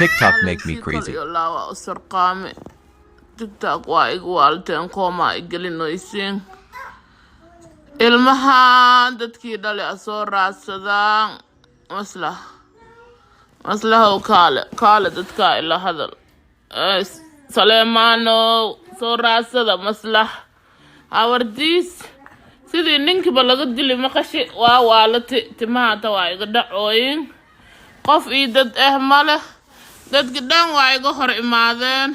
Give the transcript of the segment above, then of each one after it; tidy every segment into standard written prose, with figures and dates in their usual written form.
TikTok Alla make me si kal crazy. iyo lawa u sarqaame. TikTok waa igu waalteen kooma ay gelinoysiin. Ilmahan dadkii dhale a soo raadsadaan. Maslahow kaale dadka ila hadal. Saleemaano soo raadsada maslax. Hawardiis sidii ninkiiba laga dili maqashi waa waalati timaha ta waa iga dhacooyin. Qof ii dad male. Dadka dhan waa iga hor imaadeen.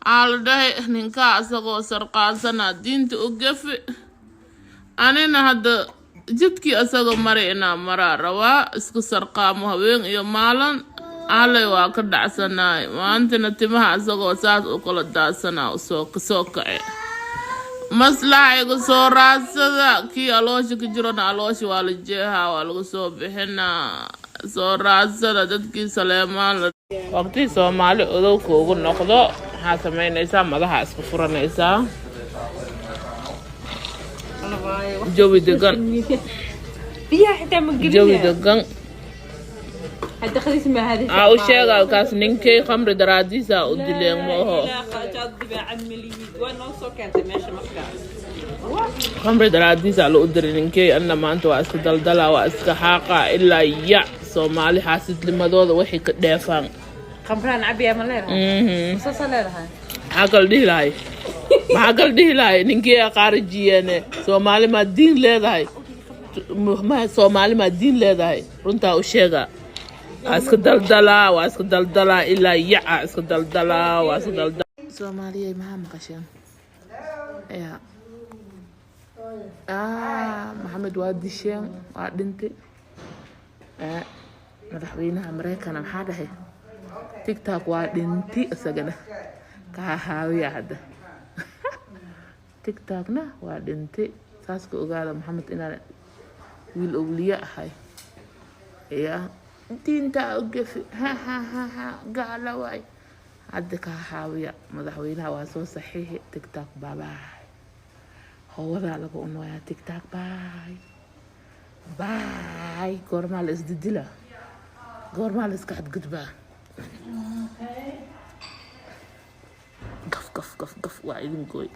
Aala dhahay ninka asagoo sarqaansana diinta u gafi. Anina hadda jidkii asagoo maray inaa maraa rabaa isku sarqaamo haween iyo maalin. Aalay waa ka dhacsanaay. Maantana timaha asagoo saas u kala daadsanaa u soo kacay. Maslaxa igu soo raadsada kii aloosha ka jirona aloosha waa la jeehaa waa lagu soo bixinaa. Soo raadsada dadkii Saleemaan waqti Soomaali odowka ugu noqdo waxaa samaynaysaa madaxa isku furanaysaa jawi degan u sheega halkaas ninkay khamri daraadiisa u dileen ma oho khamri daraadiisa la u diray ninkay anna maanta waa iska daldala waa iska xaaqa ilaa ya Soomaali xaasidnimadooda waxay ka dheefaan خمران عبية مليرها مسلسل لها عقل دي لاي نينكي خارجية Soomaali ما دين leedahay ما Soomaali ما دين leedahay runta u sheega aska daldala ilaa ya aska daldala Soomaaliya ma maqashan ya Maxamed waa disheen waa dhintay madaxweynaha Mareykanka maxaa dhahay TikTok waa dhinti asagana ka haawiya hadda TikTok na waa dhinti saas ku ogaada Maxamed inaan wiil awliya ahay ya diinta u gafi gaala waay hadda ka haawiya madaxweynaha waa soo saxiixi TikTok bye hawada lagu unooya TikTok bye goorma la isdidila goorma la iska xadgudbaa gaf waa idin gooy